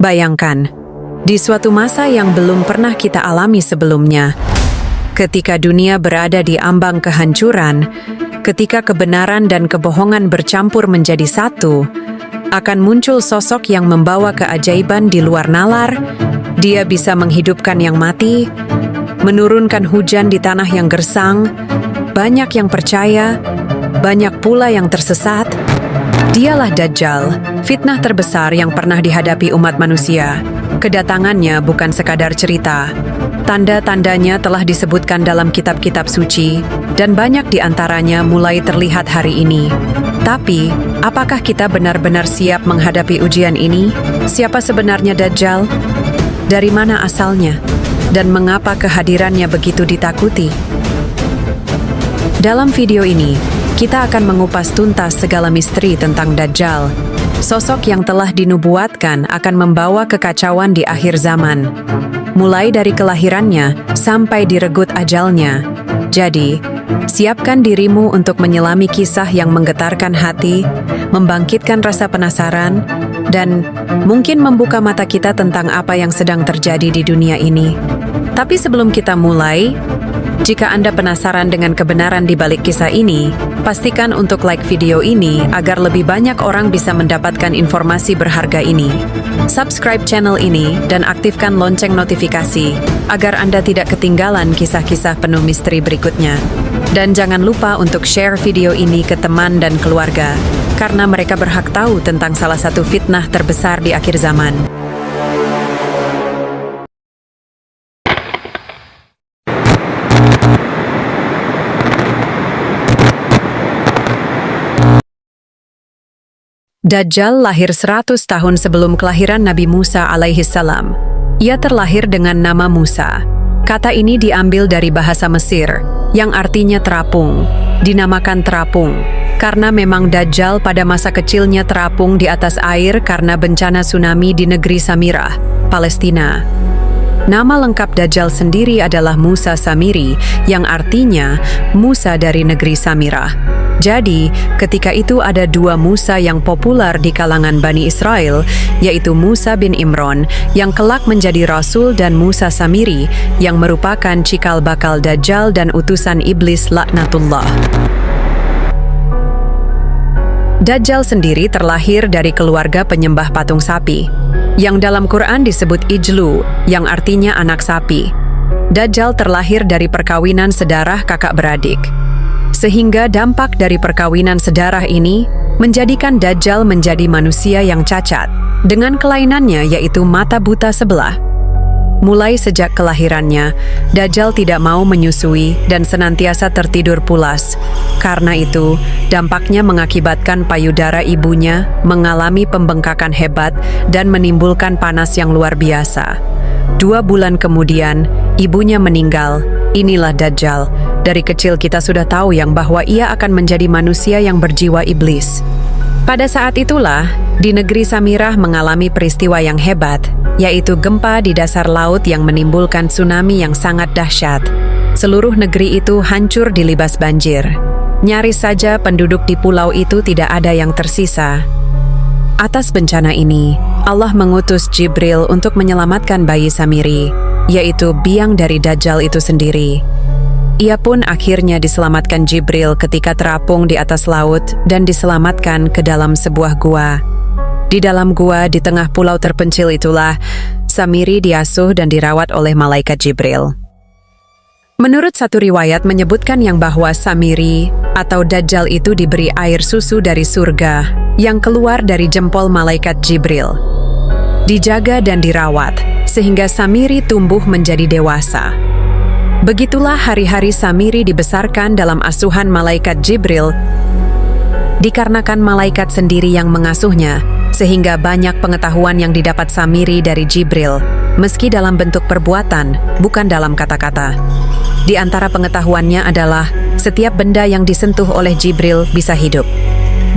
Bayangkan, di suatu masa yang belum pernah kita alami sebelumnya, ketika dunia berada di ambang kehancuran, ketika kebenaran dan kebohongan bercampur menjadi satu, akan muncul sosok yang membawa keajaiban di luar nalar. Dia bisa menghidupkan yang mati, menurunkan hujan di tanah yang gersang. Banyak yang percaya, banyak pula yang tersesat. Dialah Dajjal, fitnah terbesar yang pernah dihadapi umat manusia. Kedatangannya bukan sekadar cerita. Tanda-tandanya telah disebutkan dalam kitab-kitab suci, dan banyak di antaranya mulai terlihat hari ini. Tapi, apakah kita benar-benar siap menghadapi ujian ini? Siapa sebenarnya Dajjal? Dari mana asalnya? Dan mengapa kehadirannya begitu ditakuti? Dalam video ini, kita akan mengupas tuntas segala misteri tentang Dajjal, sosok yang telah dinubuatkan akan membawa kekacauan di akhir zaman, mulai dari kelahirannya sampai diregut ajalnya. Jadi, siapkan dirimu untuk menyelami kisah yang menggetarkan hati, membangkitkan rasa penasaran, dan mungkin membuka mata kita tentang apa yang sedang terjadi di dunia ini. Tapi sebelum kita mulai, jika Anda penasaran dengan kebenaran di balik kisah ini, pastikan untuk like video ini agar lebih banyak orang bisa mendapatkan informasi berharga ini. Subscribe channel ini dan aktifkan lonceng notifikasi agar Anda tidak ketinggalan kisah-kisah penuh misteri berikutnya. Dan jangan lupa untuk share video ini ke teman dan keluarga, karena mereka berhak tahu tentang salah satu fitnah terbesar di akhir zaman. Dajjal lahir 100 tahun sebelum kelahiran Nabi Musa alaihissalam. Ia terlahir dengan nama Musa. Kata ini diambil dari bahasa Mesir, yang artinya terapung. Dinamakan terapung, karena memang Dajjal pada masa kecilnya terapung di atas air karena bencana tsunami di negeri Samirah, Palestina. Nama lengkap Dajjal sendiri adalah Musa Samiri, yang artinya Musa dari negeri Samirah. Jadi, ketika itu ada dua Musa yang populer di kalangan Bani Israel, yaitu Musa bin Imran yang kelak menjadi Rasul dan Musa Samiri yang merupakan cikal bakal Dajjal dan utusan iblis laknatullah. Dajjal sendiri terlahir dari keluarga penyembah patung sapi, yang dalam Quran disebut Ijlu, yang artinya anak sapi. Dajjal terlahir dari perkawinan sedarah kakak beradik. Sehingga dampak dari perkawinan sedarah ini menjadikan Dajjal menjadi manusia yang cacat, dengan kelainannya yaitu mata buta sebelah. Mulai sejak kelahirannya, Dajjal tidak mau menyusui dan senantiasa tertidur pulas. Karena itu, dampaknya mengakibatkan payudara ibunya mengalami pembengkakan hebat dan menimbulkan panas yang luar biasa. 2 bulan kemudian, ibunya meninggal. Inilah Dajjal. Dari kecil kita sudah tahu bahwa ia akan menjadi manusia yang berjiwa iblis. Pada saat itulah, di negeri Samirah mengalami peristiwa yang hebat, yaitu gempa di dasar laut yang menimbulkan tsunami yang sangat dahsyat. Seluruh negeri itu hancur dilibas banjir. Nyaris saja penduduk di pulau itu tidak ada yang tersisa. Atas bencana ini, Allah mengutus Jibril untuk menyelamatkan bayi Samiri, yaitu biang dari Dajjal itu sendiri. Ia pun akhirnya diselamatkan Jibril ketika terapung di atas laut dan diselamatkan ke dalam sebuah gua. Di dalam gua di tengah pulau terpencil itulah, Samiri diasuh dan dirawat oleh malaikat Jibril. Menurut satu riwayat menyebutkan bahwa Samiri atau Dajjal itu diberi air susu dari surga yang keluar dari jempol malaikat Jibril. Dijaga dan dirawat, sehingga Samiri tumbuh menjadi dewasa. Begitulah hari-hari Samiri dibesarkan dalam asuhan malaikat Jibril, dikarenakan malaikat sendiri yang mengasuhnya, sehingga banyak pengetahuan yang didapat Samiri dari Jibril, meski dalam bentuk perbuatan, bukan dalam kata-kata. Di antara pengetahuannya adalah, setiap benda yang disentuh oleh Jibril bisa hidup.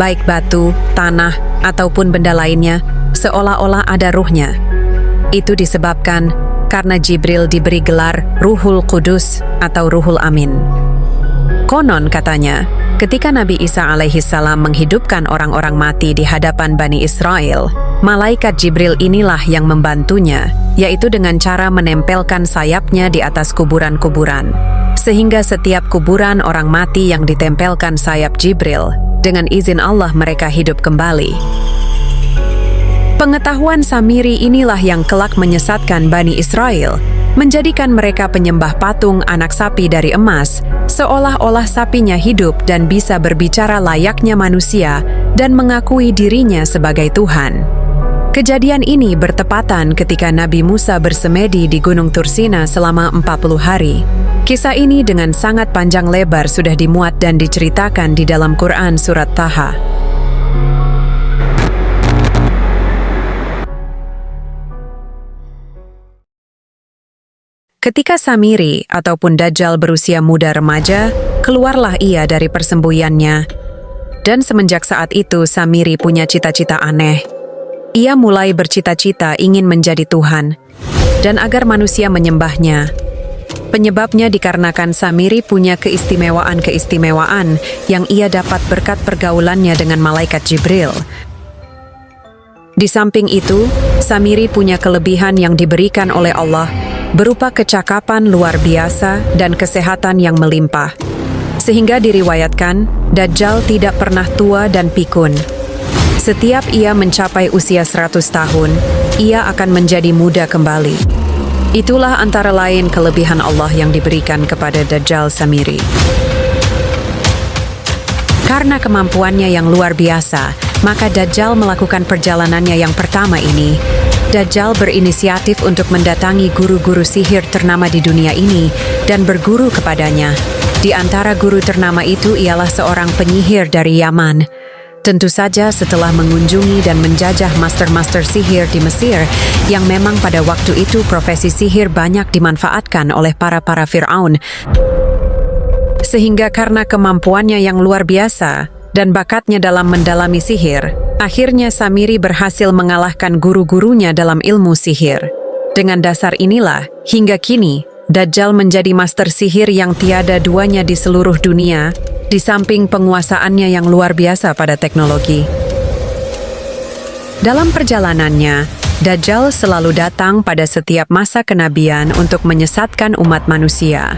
Baik batu, tanah, ataupun benda lainnya, seolah-olah ada ruhnya. Itu disebabkan karena Jibril diberi gelar Ruhul Kudus atau Ruhul Amin. Konon katanya, Ketika Nabi Isa alaihissalam menghidupkan orang-orang mati di hadapan Bani Israel, malaikat Jibril inilah yang membantunya, yaitu dengan cara menempelkan sayapnya di atas kuburan-kuburan. Sehingga setiap kuburan orang mati yang ditempelkan sayap Jibril, dengan izin Allah mereka hidup kembali. Pengetahuan Samiri inilah yang kelak menyesatkan Bani Israel, menjadikan mereka penyembah patung anak sapi dari emas, seolah-olah sapinya hidup dan bisa berbicara layaknya manusia dan mengakui dirinya sebagai Tuhan. Kejadian ini bertepatan ketika Nabi Musa bersemedi di Gunung Tursina selama 40 hari. Kisah ini dengan sangat panjang lebar sudah dimuat dan diceritakan di dalam Quran surat Taha. Ketika Samiri ataupun Dajjal berusia muda remaja, keluarlah ia dari persembunyiannya. Dan semenjak saat itu Samiri punya cita-cita aneh. Ia mulai bercita-cita ingin menjadi Tuhan, dan agar manusia menyembahnya. Penyebabnya dikarenakan Samiri punya keistimewaan-keistimewaan yang ia dapat berkat pergaulannya dengan malaikat Jibril. Di samping itu, Samiri punya kelebihan yang diberikan oleh Allah, berupa kecakapan luar biasa dan kesehatan yang melimpah. Sehingga diriwayatkan, Dajjal tidak pernah tua dan pikun. Setiap ia mencapai usia 100 tahun, ia akan menjadi muda kembali. Itulah antara lain kelebihan Allah yang diberikan kepada Dajjal Samiri. Karena kemampuannya yang luar biasa, maka Dajjal melakukan perjalanannya yang pertama ini. Dajjal berinisiatif untuk mendatangi guru-guru sihir ternama di dunia ini dan berguru kepadanya. Di antara guru ternama itu ialah seorang penyihir dari Yaman. Tentu saja setelah mengunjungi dan menjajah master-master sihir di Mesir, yang memang pada waktu itu profesi sihir banyak dimanfaatkan oleh para Fir'aun. Sehingga karena kemampuannya yang luar biasa dan bakatnya dalam mendalami sihir, akhirnya Samiri berhasil mengalahkan guru-gurunya dalam ilmu sihir. Dengan dasar inilah, hingga kini, Dajjal menjadi master sihir yang tiada duanya di seluruh dunia, di samping penguasaannya yang luar biasa pada teknologi. Dalam perjalanannya, Dajjal selalu datang pada setiap masa kenabian untuk menyesatkan umat manusia.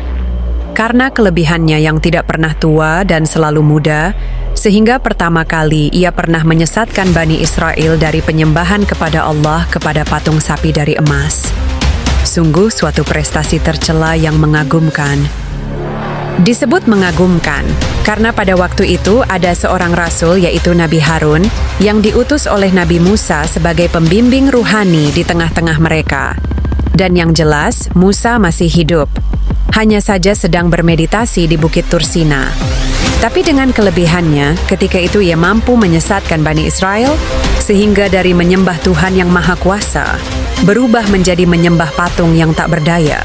Karena kelebihannya yang tidak pernah tua dan selalu muda, sehingga pertama kali ia pernah menyesatkan Bani Israel dari penyembahan kepada Allah kepada patung sapi dari emas. Sungguh suatu prestasi tercela yang mengagumkan. Disebut mengagumkan, karena pada waktu itu ada seorang rasul yaitu Nabi Harun yang diutus oleh Nabi Musa sebagai pembimbing ruhani di tengah-tengah mereka. Dan yang jelas, Musa masih hidup. Hanya saja sedang bermeditasi di Bukit Tursina. Tapi dengan kelebihannya, ketika itu ia mampu menyesatkan Bani Israel, sehingga dari menyembah Tuhan yang Maha Kuasa, berubah menjadi menyembah patung yang tak berdaya.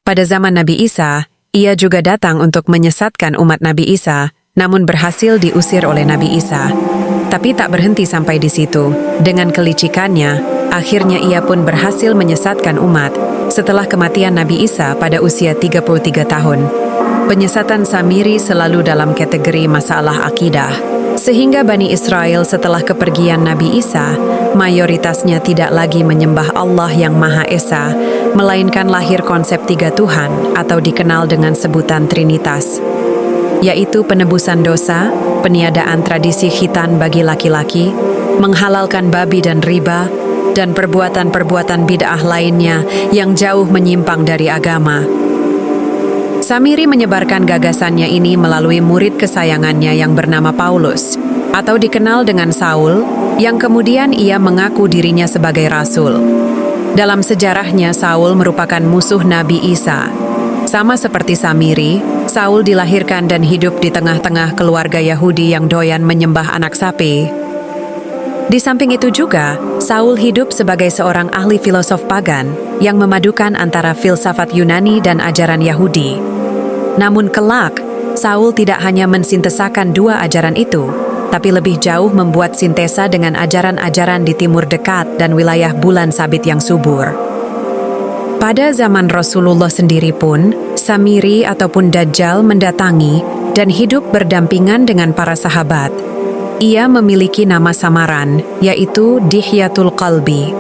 Pada zaman Nabi Isa, ia juga datang untuk menyesatkan umat Nabi Isa, namun berhasil diusir oleh Nabi Isa. Tapi tak berhenti sampai di situ. Dengan kelicikannya, akhirnya ia pun berhasil menyesatkan umat setelah kematian Nabi Isa pada usia 33 tahun. Penyesatan Samiri selalu dalam kategori masalah akidah, sehingga Bani Israel setelah kepergian Nabi Isa, mayoritasnya tidak lagi menyembah Allah yang Maha Esa, melainkan lahir konsep tiga Tuhan atau dikenal dengan sebutan Trinitas, yaitu penebusan dosa, peniadaan tradisi khitan bagi laki-laki, menghalalkan babi dan riba, dan perbuatan-perbuatan bid'ah lainnya yang jauh menyimpang dari agama. Samiri menyebarkan gagasannya ini melalui murid kesayangannya yang bernama Paulus, atau dikenal dengan Saul, yang kemudian ia mengaku dirinya sebagai rasul. Dalam sejarahnya, Saul merupakan musuh Nabi Isa. Sama seperti Samiri, Saul dilahirkan dan hidup di tengah-tengah keluarga Yahudi yang doyan menyembah anak sapi. Di samping itu juga, Saul hidup sebagai seorang ahli filosof pagan yang memadukan antara filsafat Yunani dan ajaran Yahudi. Namun kelak, Saul tidak hanya mensintesakan dua ajaran itu, tapi lebih jauh membuat sintesa dengan ajaran-ajaran di Timur Dekat dan wilayah bulan sabit yang subur. Pada zaman Rasulullah sendiri pun, Samiri ataupun Dajjal mendatangi dan hidup berdampingan dengan para sahabat. Ia memiliki nama samaran, yaitu Dihyatul Qalbi.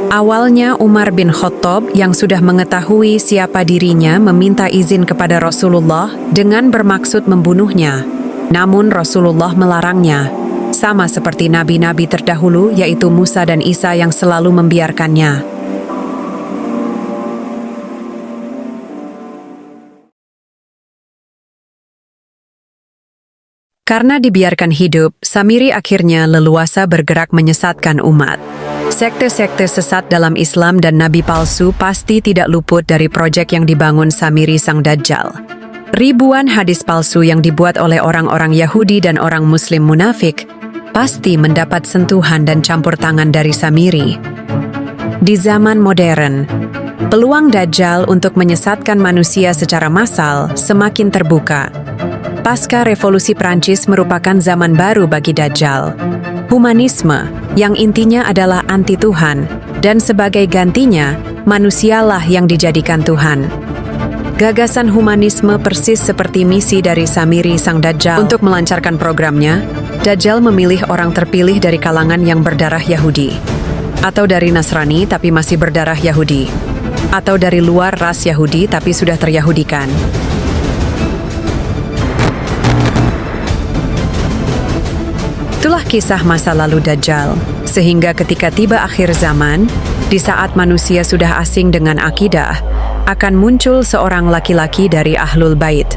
Awalnya Umar bin Khattab yang sudah mengetahui siapa dirinya meminta izin kepada Rasulullah dengan bermaksud membunuhnya. Namun Rasulullah melarangnya, sama seperti nabi-nabi terdahulu yaitu Musa dan Isa yang selalu membiarkannya. Karena dibiarkan hidup, Samiri akhirnya leluasa bergerak menyesatkan umat. Sekte-sekte sesat dalam Islam dan nabi palsu pasti tidak luput dari proyek yang dibangun Samiri sang Dajjal. Ribuan hadis palsu yang dibuat oleh orang-orang Yahudi dan orang Muslim munafik pasti mendapat sentuhan dan campur tangan dari Samiri. Di zaman modern, peluang Dajjal untuk menyesatkan manusia secara massal semakin terbuka. Pasca Revolusi Prancis merupakan zaman baru bagi Dajjal. Humanisme, yang intinya adalah anti-Tuhan, dan sebagai gantinya, manusialah yang dijadikan Tuhan. Gagasan humanisme persis seperti misi dari Samiri sang Dajjal. Untuk melancarkan programnya, Dajjal memilih orang terpilih dari kalangan yang berdarah Yahudi, atau dari Nasrani tapi masih berdarah Yahudi, atau dari luar ras Yahudi tapi sudah teryahudikan. Itulah kisah masa lalu Dajjal, sehingga ketika tiba akhir zaman, di saat manusia sudah asing dengan akidah, akan muncul seorang laki-laki dari Ahlul Bait.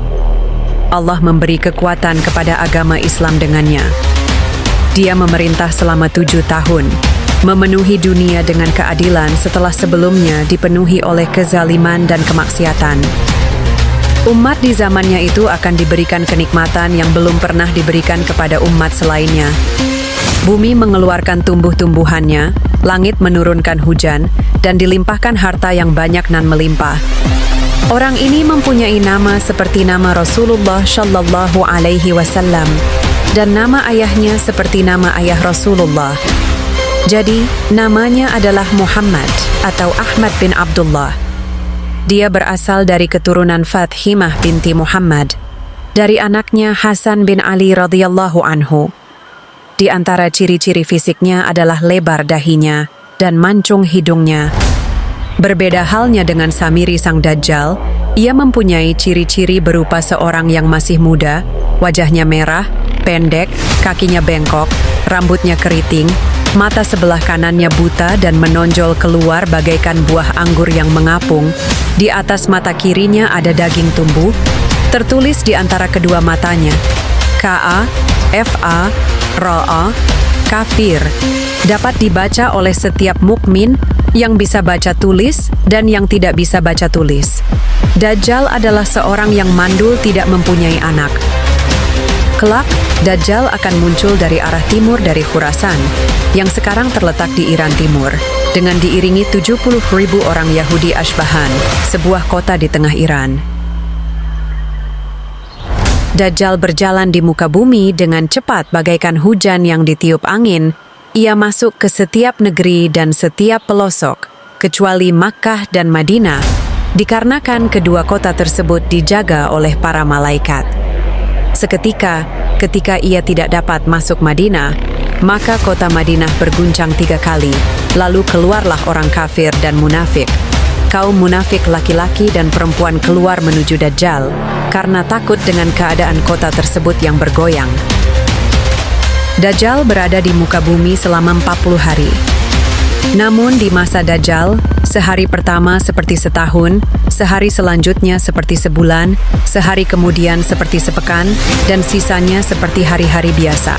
Allah memberi kekuatan kepada agama Islam dengannya. Dia memerintah selama 7 tahun, memenuhi dunia dengan keadilan setelah sebelumnya dipenuhi oleh kezaliman dan kemaksiatan. Umat di zamannya itu akan diberikan kenikmatan yang belum pernah diberikan kepada umat selainnya. Bumi mengeluarkan tumbuh-tumbuhannya, langit menurunkan hujan, dan dilimpahkan harta yang banyak dan melimpah. Orang ini mempunyai nama seperti nama Rasulullah Shallallahu Alaihi Wasallam, dan nama ayahnya seperti nama ayah Rasulullah. Jadi, namanya adalah Muhammad atau Ahmad bin Abdullah. Dia berasal dari keturunan Fathimah binti Muhammad, dari anaknya Hasan bin Ali radhiyallahu anhu. Di antara ciri-ciri fisiknya adalah lebar dahinya dan mancung hidungnya. Berbeda halnya dengan Samiri sang Dajjal, ia mempunyai ciri-ciri berupa seorang yang masih muda, wajahnya merah, pendek, kakinya bengkok, rambutnya keriting, mata sebelah kanannya buta dan menonjol keluar bagaikan buah anggur yang mengapung. Di atas mata kirinya ada daging tumbuh, tertulis di antara kedua matanya, K.A., F.A., Ra, kafir. Dapat dibaca oleh setiap mukmin yang bisa baca tulis dan yang tidak bisa baca tulis. Dajjal adalah seorang yang mandul tidak mempunyai anak. Kelak, Dajjal akan muncul dari arah timur dari Khurasan, yang sekarang terletak di Iran Timur, dengan diiringi 70.000 orang Yahudi Ashbahan, sebuah kota di tengah Iran. Dajjal berjalan di muka bumi dengan cepat bagaikan hujan yang ditiup angin. Ia masuk ke setiap negeri dan setiap pelosok, kecuali Makkah dan Madinah, dikarenakan kedua kota tersebut dijaga oleh para malaikat. Seketika, ketika ia tidak dapat masuk Madinah, maka kota Madinah berguncang 3 kali, lalu keluarlah orang kafir dan munafik. Kaum munafik laki-laki dan perempuan keluar menuju Dajjal, karena takut dengan keadaan kota tersebut yang bergoyang. Dajjal berada di muka bumi selama 40 hari. Namun di masa Dajjal, sehari pertama seperti setahun, sehari selanjutnya seperti sebulan, sehari kemudian seperti sepekan, dan sisanya seperti hari-hari biasa.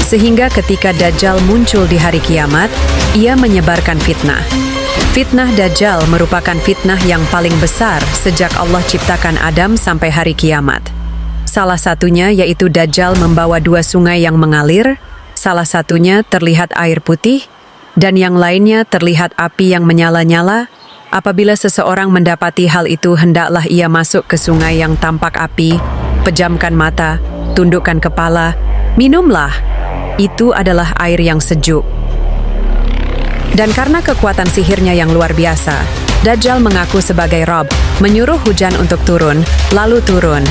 Sehingga ketika Dajjal muncul di hari kiamat, ia menyebarkan fitnah. Fitnah Dajjal merupakan fitnah yang paling besar sejak Allah ciptakan Adam sampai hari kiamat. Salah satunya yaitu Dajjal membawa 2 sungai yang mengalir, salah satunya terlihat air putih, dan yang lainnya terlihat api yang menyala-nyala. Apabila seseorang mendapati hal itu, hendaklah ia masuk ke sungai yang tampak api, pejamkan mata, tundukkan kepala, minumlah. Itu adalah air yang sejuk. Dan karena kekuatan sihirnya yang luar biasa, Dajjal mengaku sebagai Rob, menyuruh hujan untuk turun, lalu turun.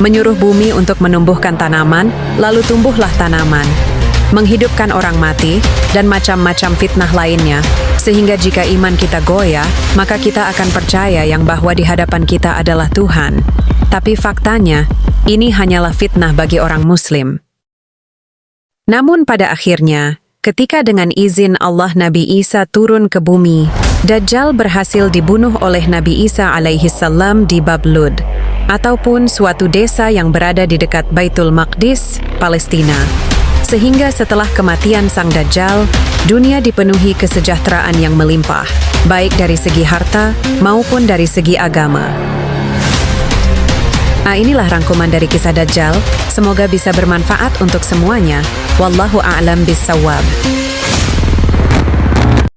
Menyuruh bumi untuk menumbuhkan tanaman, lalu tumbuhlah tanaman. Menghidupkan orang mati, dan macam-macam fitnah lainnya. Sehingga jika iman kita goyah, maka kita akan percaya yang bahwa di hadapan kita adalah Tuhan. Tapi faktanya, ini hanyalah fitnah bagi orang Muslim. Namun pada akhirnya, ketika dengan izin Allah Nabi Isa turun ke bumi, Dajjal berhasil dibunuh oleh Nabi Isa alaihissalam di Bab Lud, ataupun suatu desa yang berada di dekat Baitul Maqdis, Palestina. Sehingga setelah kematian sang Dajjal, dunia dipenuhi kesejahteraan yang melimpah, baik dari segi harta maupun dari segi agama. Inilah rangkuman dari kisah Dajjal. Semoga bisa bermanfaat untuk semuanya. Wallahu a'lam bissawab.